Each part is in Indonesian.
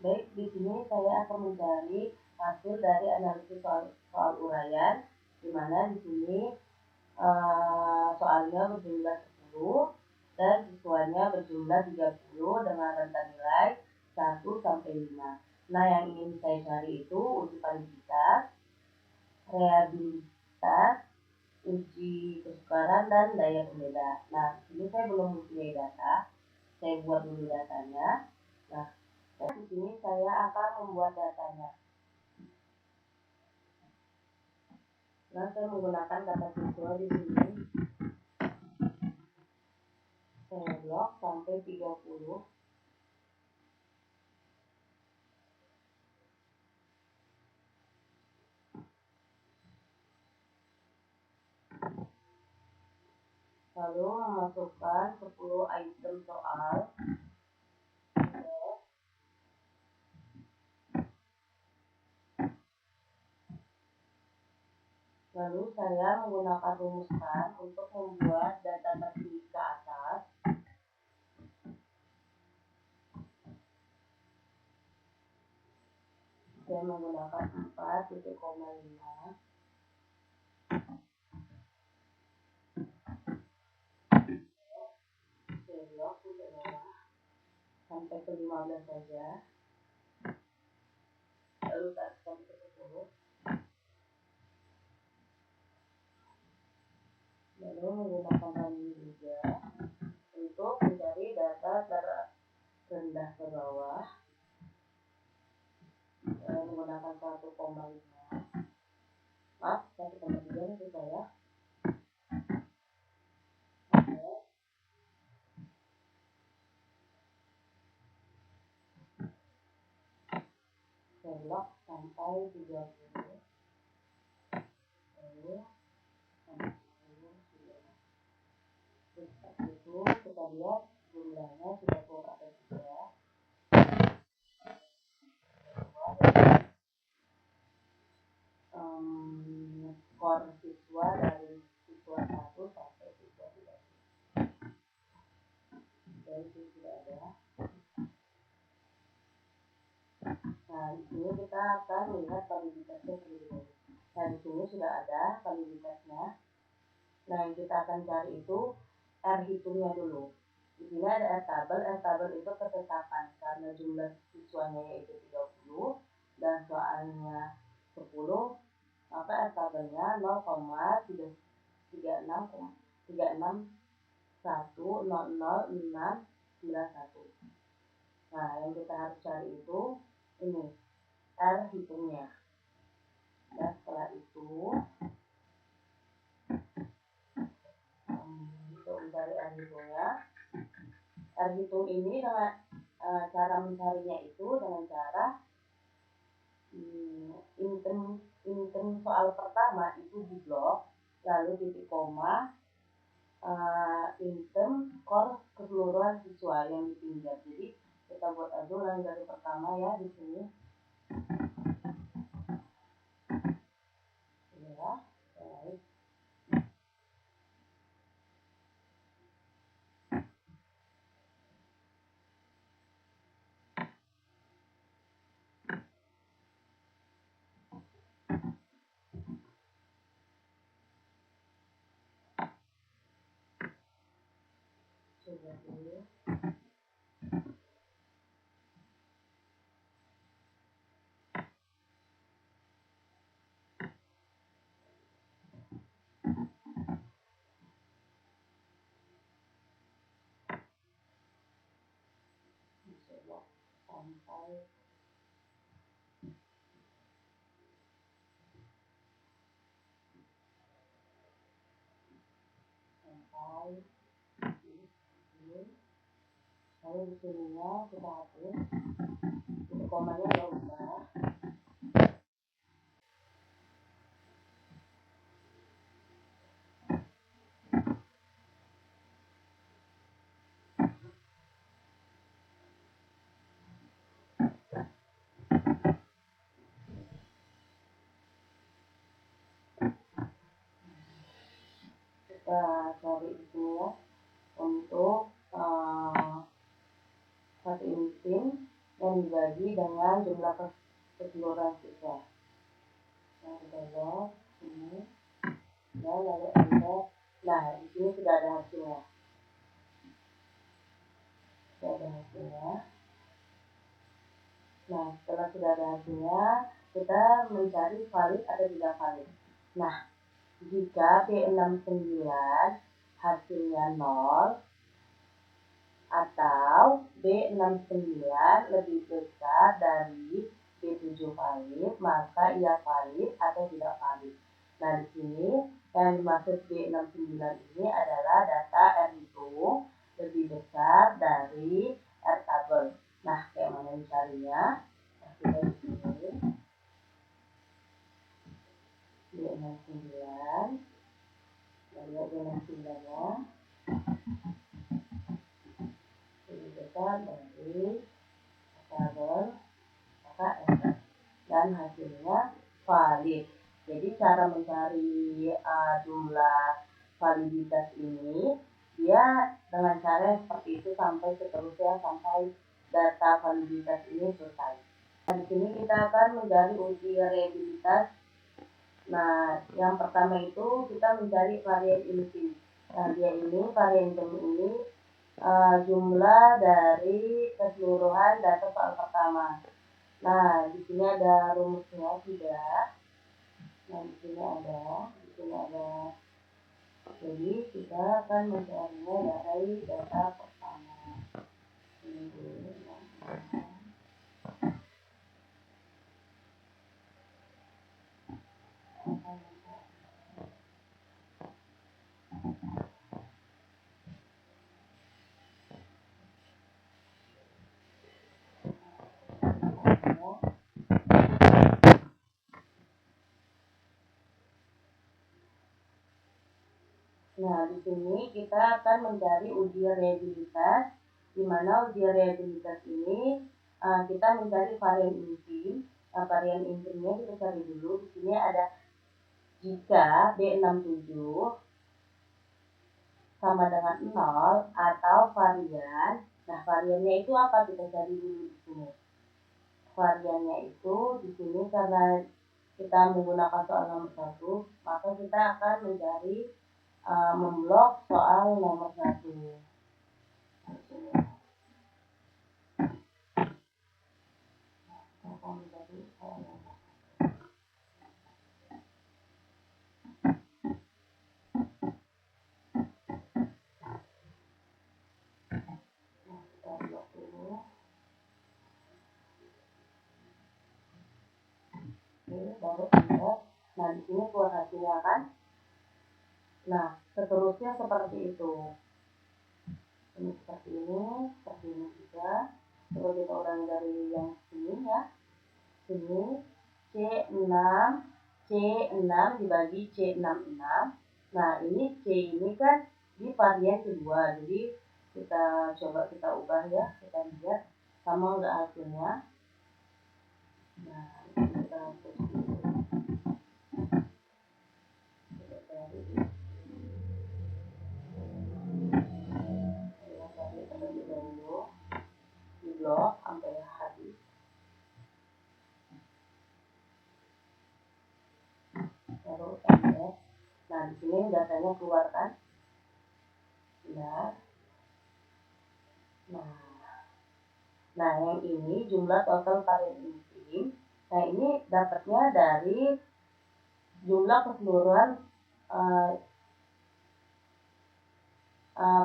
Baik, di sini saya akan mencari hasil dari analisis soal uraian, di mana di sini soalnya berjumlah 10 dan siswanya berjumlah 30 dengan rentang nilai 1 sampai 5. Nah, yang ingin saya cari itu uji validitas, reliabilitas, uji kesukaran, dan daya pembeda. Nah, ini saya belum mempunyai data, saya buat dulu datanya. Nah, di sini saya akan membuat datanya. Nah, saya menggunakan kata siswa di sini. Saya blok sampai 30. Lalu memasukkan 10 item soal. Lalu saya menggunakan rumuskan untuk membuat data tertinggi ke atas. Saya menggunakan 4,5. Saya blok ke bawah sampai ke 15 saja. Lalu tarik ke 10. Lalu menggunakan running juga untuk mencari data terendah ke bawah. Saya menggunakan 1,5. Maaf, 1,3 itu saya. Saya blok sampai 30. Lalu itu kita lihat jumlahnya sudah keluar atau tidak. Skor siswa dari siswa 1 sampai siswa 3. Dan itu sudah ada. Nah, di sini kita akan melihat validitasnya terlebih dahulu. Nah, di sini sudah ada validitasnya. Nah, yang kita akan cari itu R hitungnya dulu. Di sini ada R tabel. R tabel itu ketetapan karena jumlah siswanya yaitu 30 dan soalnya 10, maka R tabelnya 0,36361000691. Nah, yang kita harus cari itu ini R hitungnya. Dan setelah itu untuk mencari R hitungnya, R hitung ini dengan cara mencarinya itu dengan cara item soal pertama itu di blok, lalu titik koma, item skor keseluruhan siswa yang di pinggir. Jadi kita buat aja ulang dari pertama ya di sini. Ya, baik. Coba dulu. Coba sampai lalu di sininya kita hapus, titik komanya nggak ubah. Kita cari di sini ya untuk satu item yang dibagi dengan jumlah keseluruhan siswa. Nah, kita lihat ini. Dan lalu enter. Nah, di sini sudah ada hasilnya. Nah, setelah sudah ada hasilnya, kita mencari valid atau tidak valid. Nah, jika B69 hasilnya 0 atau B69 lebih besar dari B7 valid, maka ia valid atau tidak valid. Nah, di sini yang dimaksud B69 ini adalah data R itu lebih besar dari R tabel. Nah, kayak mana mencarinya? Nah, kita di sini B69, lihat B69-nya lebih besar dari tabel, maka enter, dan hasilnya valid. Jadi cara mencari jumlah validitas ini dia dengan cara seperti itu sampai seterusnya, sampai data validitas ini selesai. Nah, di sini kita akan mencari uji reliabilitas. Nah, yang pertama itu kita mencari varian intim. Nah, dia ini varian intim ini jumlah dari keseluruhan data soal pertama. Nah, di sini ada rumusnya tidak. Nah, di sini ada. Jadi kita akan mencarinya dari data pertama. Ini dulu. Nah, di sini kita akan mencari uji reliabilitas, di mana uji reliabilitas ini kita mencari varian intim. Nah, varian intimnya kita cari dulu. Di sini ada jika B67 sama dengan 0 atau varian. Nah, variannya itu apa? Kita cari dulu di sini. Variannya itu di sini karena kita menggunakan soal nomor 1, maka kita akan mencari memblok soal nomor 1. Baru enter. Nah, di sini keluar hasilnya kan. Nah, seterusnya seperti itu. Ini seperti ini juga. Coba kita ulangi dari yang sini ya. Sini C6 dibagi C66. Nah, ini C ini kan di varian kedua. Jadi kita coba kita ubah ya. Kita lihat sama enggak hasilnya. Nah, kita hapus dulu. Di blok sampai habis. Baru enter. Nah, di sini datanya keluar kan. Ya. Nah, yang ini jumlah total varian intim. Nah, ini dapatnya dari jumlah keseluruhan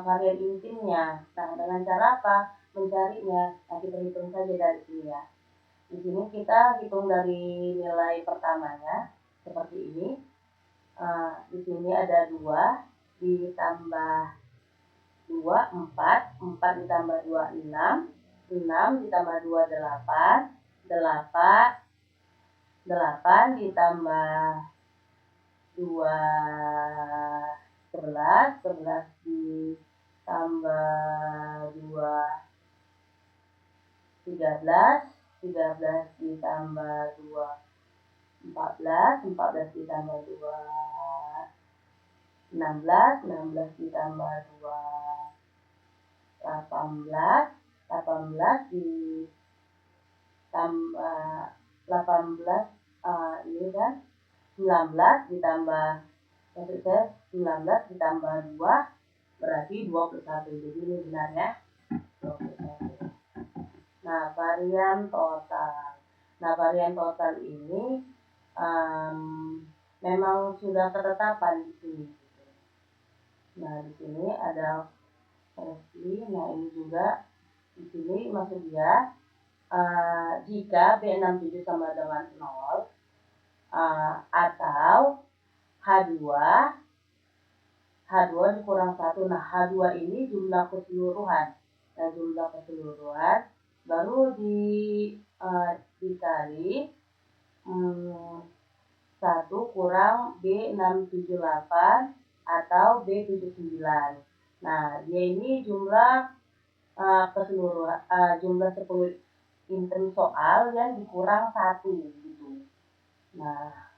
varian intimnya. Nah, dengan cara apa mencarinya? Nah, kita hitung saja dari sini ya. Di sini kita hitung dari nilai pertamanya seperti ini. Di sini ada 2 ditambah 2, 4 ditambah 2, 6 ditambah 2, 8 ditambah 2, 11 ditambah 2, 13 ditambah 2, 14 ditambah 2, 16 ditambah 2, 18 ditambah 2, tambah 18, ini kan 19 ditambah, maksud saya 19 ditambah 2 berarti 21. Jadi ini benar ya, 21. Nah, varian total ini memang sudah ketetapan di sini. Nah, di sini ada Resti. Nah, ini juga di sini maksud dia jika B67 sama dengan 0 atau H2 dikurang 1. Nah, H2 ini jumlah keseluruhan. Nah, jumlah keseluruhan baru dikali 1 kurang B678 atau B79. Nah, dia ini jumlah keseluruhan, jumlah 10 item soal yang dikurang 1 gitu. Nah,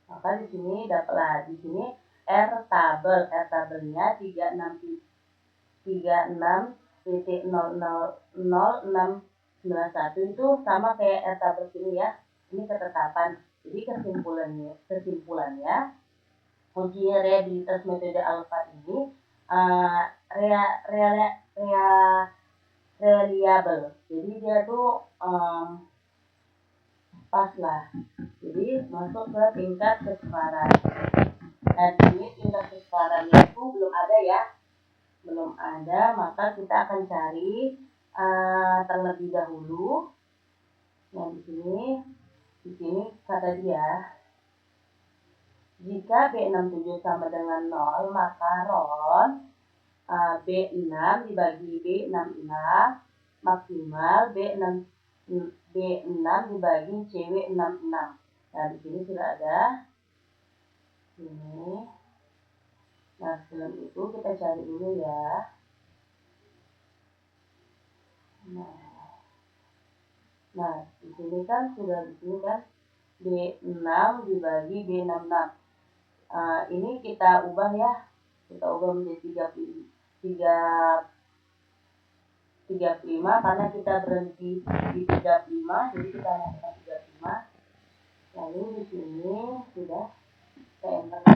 maka di sini dapatlah di sini tabelnya 36.0000691 itu sama kayak tabel sini ya. Ini ketetapan. Jadi kesimpulannya uji reliabilitas metode alfa ini reliable. Jadi dia tuh pas lah. Jadi masuk ke tingkat keseparan. Dan ini tingkat keseparannya itu belum ada ya. Belum ada, maka kita akan cari terlebih dahulu. Nah, di sini kata dia, jika B67 sama dengan 0, maka RON B6 dibagi B66 maksimal B6 dibagi CW66. Nah, di sini sudah ada. Ini. Nah, sebelum itu kita cari dulu ya. Nah, di sini kan sudah B6 dibagi B66. Ini kita ubah ya. Kita ubah menjadi 35 karena kita berhenti di 35, jadi kita masukkan 35. Lalu di sini sudah kita enter.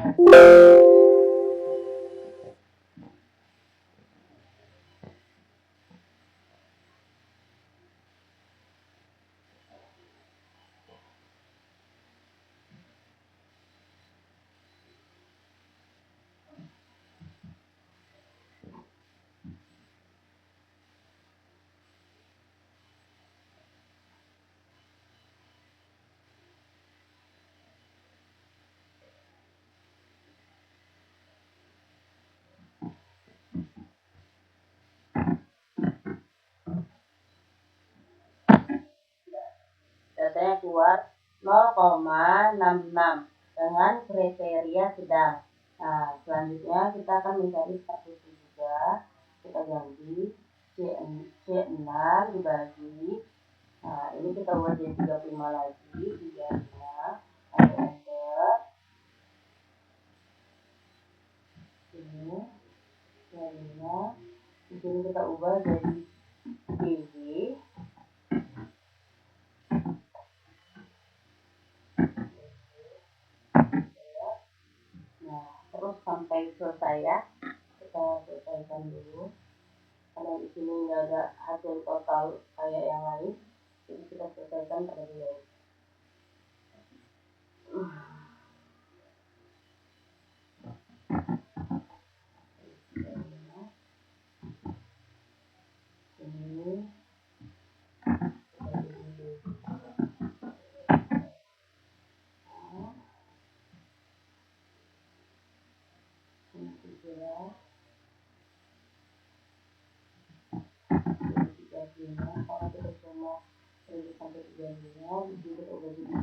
Datanya keluar 0,66 dengan kriteria sedang. Nah, selanjutnya kita akan mencari seperti itu juga. Kita ganti C6 dibagi. Nah, ini kita buat jadi 35 lagi. 35. Ada enter. Ini. Jadinya. Di sini kita ubah jadi BG. Terus sampai selesai ya, kita selesaikan dulu karena di sini nggak ada hasil total kayak yang lain, jadi kita selesaikan terlebih dahulu. Ini kalau kita cuma sampai 35, di sini kita ubah jadi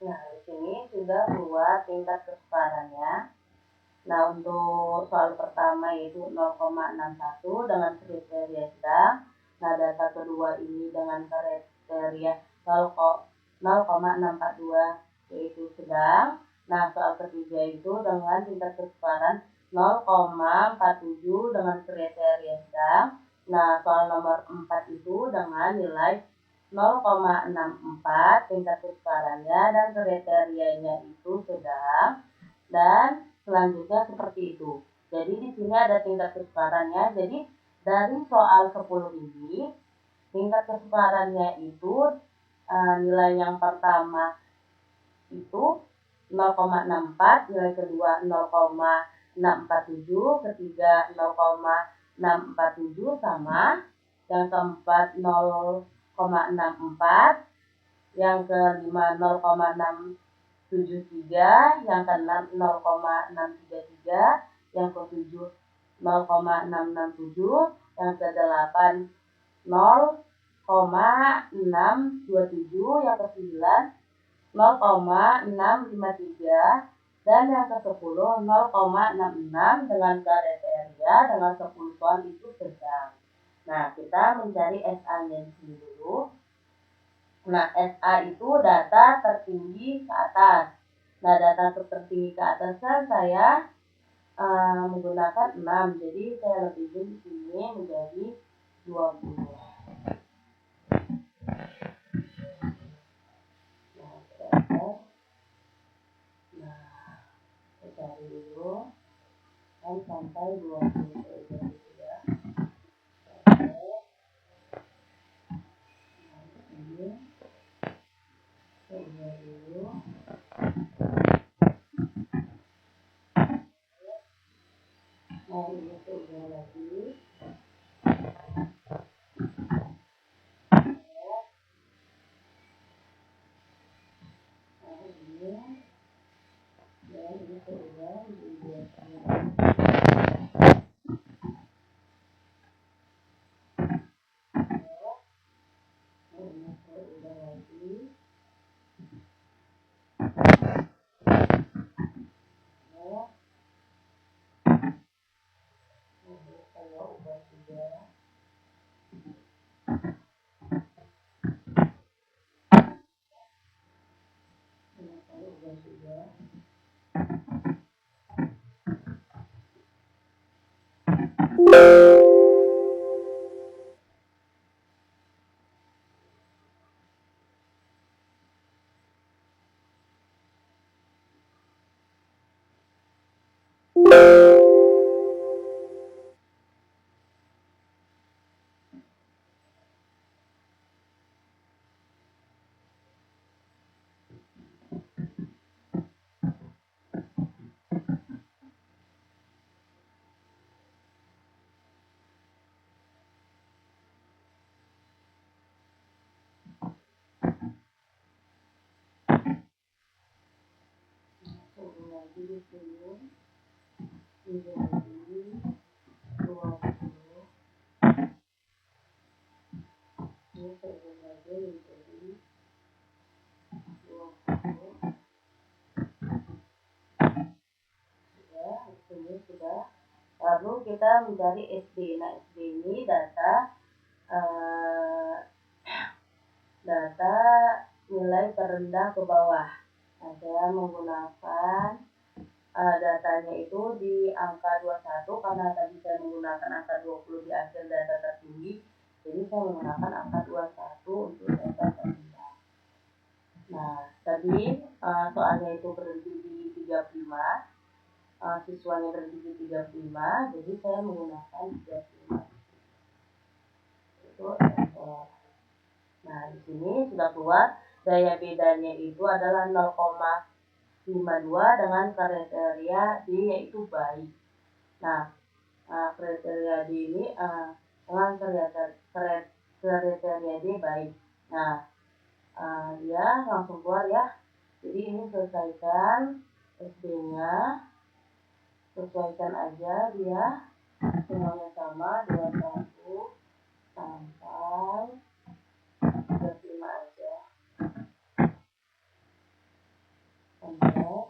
Nah, di sini sudah buat tingkat kesepadannya. Nah, untuk soal pertama yaitu 0,61 dengan kriteria sedang. Nah, data kedua ini dengan kriteria 0,642 yaitu sedang. Nah, soal ketiga itu dengan tingkat kesepadan 0,47 dengan kriteria sedang. Nah, soal nomor 4 itu dengan nilai 0,64 tingkat kesepadannya dan kriterianya itu sedang, dan selanjutnya seperti itu. Jadi di sini ada tingkat kesepadannya. Jadi dari soal 10 ini tingkat kesepadannya itu nilai yang pertama itu 0,64, nilai kedua 0,647, ketiga 0,647 sama, yang keempat 0,64, yang kelima 0,673, yang keenam 0,633, yang ketujuh 0,667, yang kedelapan 0,627, yang kesembilan 0,653, dan yang ke-10 0,66 dengan kriteria dengan 10 soal itu sedang. Nah, kita mencari SA-nya di sini dulu. Nah, SA itu data tertinggi ke atas. Nah, data tertinggi ke atasnya saya menggunakan 6. Jadi saya lebihin di sini menjadi 20. Cari dulu kan sampai 20 ya. Ini coba dulu. Nah, ini coba lagi. Nah, ini dan ini coba dibuatnya. di sini menjadi 20. Ini saya ubah lagi menjadi 20. Sudah, di sini sudah. Lalu kita mencari SD. Nah, SD ini data nilai terendah ke bawah. Nah, saya menggunakan datanya itu di angka 21 karena tadi saya menggunakan angka 20 di akhir data tertinggi. Jadi saya menggunakan angka 21 untuk data terendah. Nah, tadi soalnya itu berhenti di 35. Siswanya berhenti di 35, jadi saya menggunakan 35. Itu SR. Nah, di sini sudah keluar daya bedanya itu adalah 0,52 dengan kriteria D yaitu baik. Nah, kriteria D ini dengan kriteria D baik. Nah, dia langsung keluar ya. Jadi ini selesaikan SD-nya, sesuaikan aja dia semuanya sama 21 sampai 35 aja. Enter.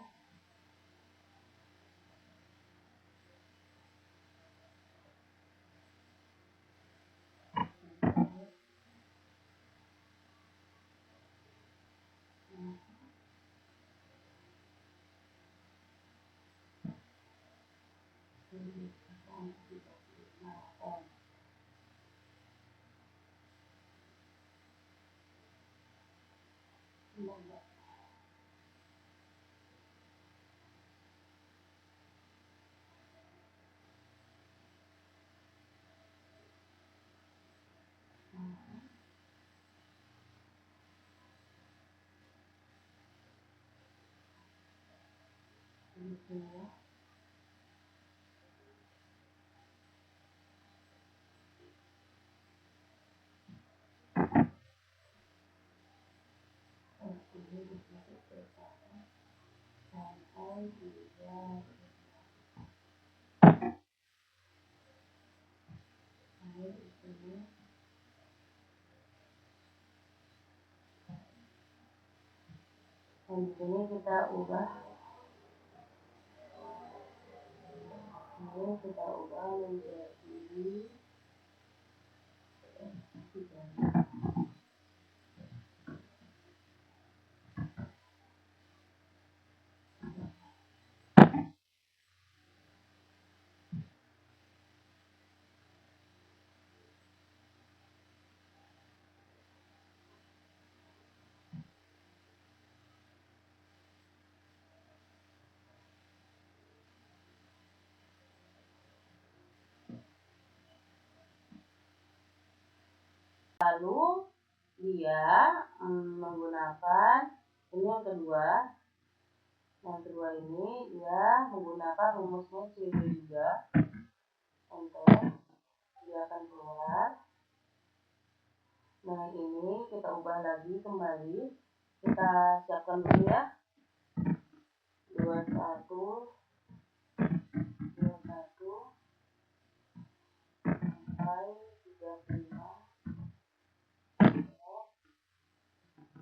Dan di sini kita ubah, menjadi 3. Lalu dia menggunakan ini yang kedua. Yang kedua ini dia menggunakan rumusnya CB juga. Enter. Dia akan keluar. Nah, ini kita ubah lagi kembali. Kita siapkan dulu ya. 21 sampai 35.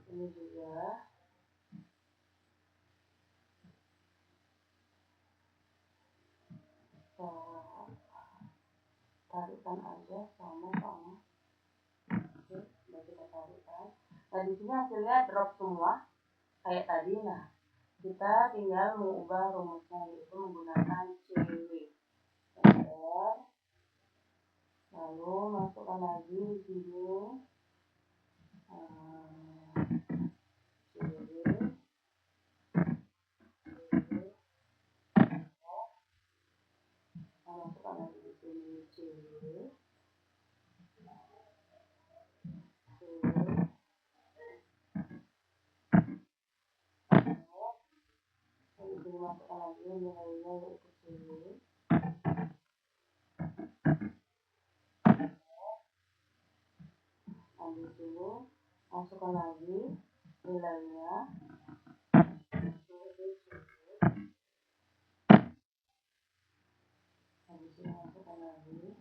Ini juga tarikan aja sama-sama. Oke, sudah kita tarikan. Nah, di sini hasilnya drop semua kayak tadi. Nah, kita tinggal mengubah rumusnya yaitu menggunakan CW. Enter. Lalu masukkan lagi di sini masukkan lagi di sini CW. Masukkan lagi nilainya yaitu CW. Nah, di sini masukkan lagi nilainya. masukkan lagi.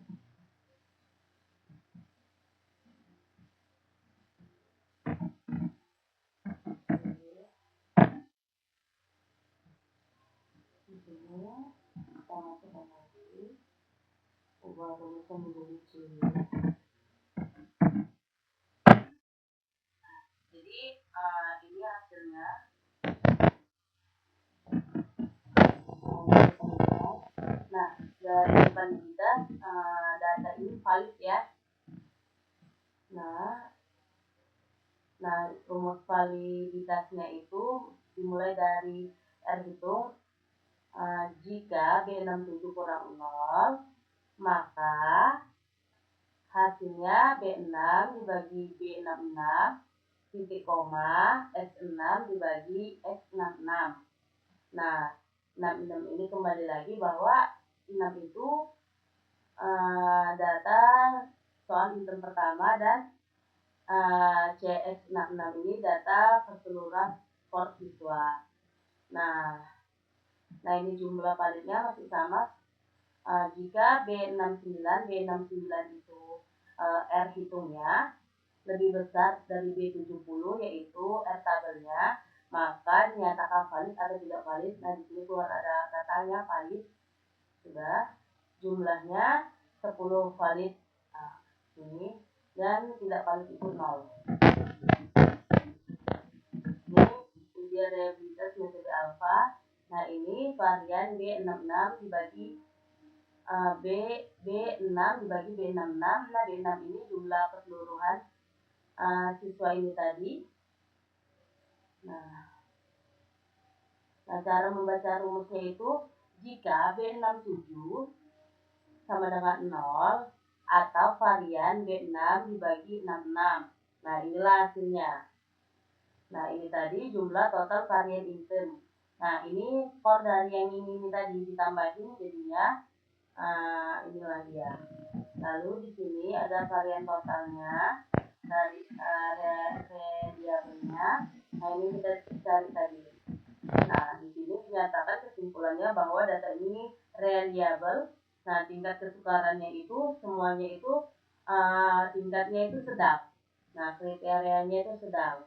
Di sini kita masukkan lagi, ubah rumusnya menjadi C. Jadi ini hasilnya. Nah, dari depan kita data ini valid ya. Nah, rumus validitasnya itu dimulai dari R hitung. Jika B67 kurang 0, maka hasilnya B6 dibagi B66 titik koma X6 dibagi X66. Nah, 66 ini kembali lagi bahwa 6 itu data soal intern pertama dan CX66 ini data keseluruhan skor siswa. Nah ini jumlah validnya masih sama. Jika B69 itu R hitungnya lebih besar dari B70 yaitu R tabelnya, maka dinyatakan valid atau tidak valid. Nah di sini keluar ada katanya valid, sudah jumlahnya 10 valid ini, dan tidak valid itu 0. Ini ujian reliabilitas metode alfa. Nah ini varian B66 dibagi B6 dibagi B66. Nah B6 ini jumlah keseluruhan siswa ini tadi. Nah cara membaca rumusnya itu jika B67 sama dengan 0 atau varian B6 dibagi 66. Nah inilah hasilnya. Nah ini tadi jumlah total varian intern. Nah ini skor dari yang ini tadi ditambahin jadinya inilah dia. Lalu di sini ada varian totalnya dari reliabelnya. Nah ini kita cari tadi. Nah di sini dinyatakan kesimpulannya bahwa data ini reliable. Nah tingkat kesukarannya itu semuanya itu tingkatnya itu sedang. Nah kriterianya itu sedang.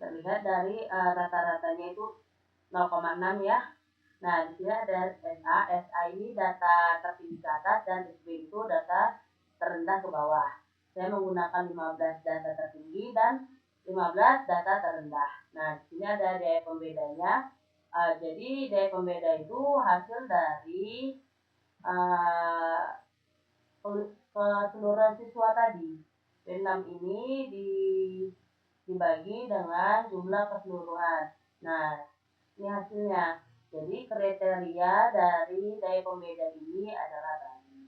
Terlihat dari rata-ratanya itu 0,6 ya. Nah di sini ada SA ini data tertinggi ke atas dan SB itu data terendah ke bawah. Saya menggunakan 15 data tertinggi dan 15 data terendah. Nah di sini ada daya pembedanya. Jadi daya pembeda itu hasil dari keseluruhan siswa tadi. B6 ini dibagi dengan jumlah keseluruhan. Nah ini hasilnya. Jadi kriteria dari daya pembeda ini adalah tadi.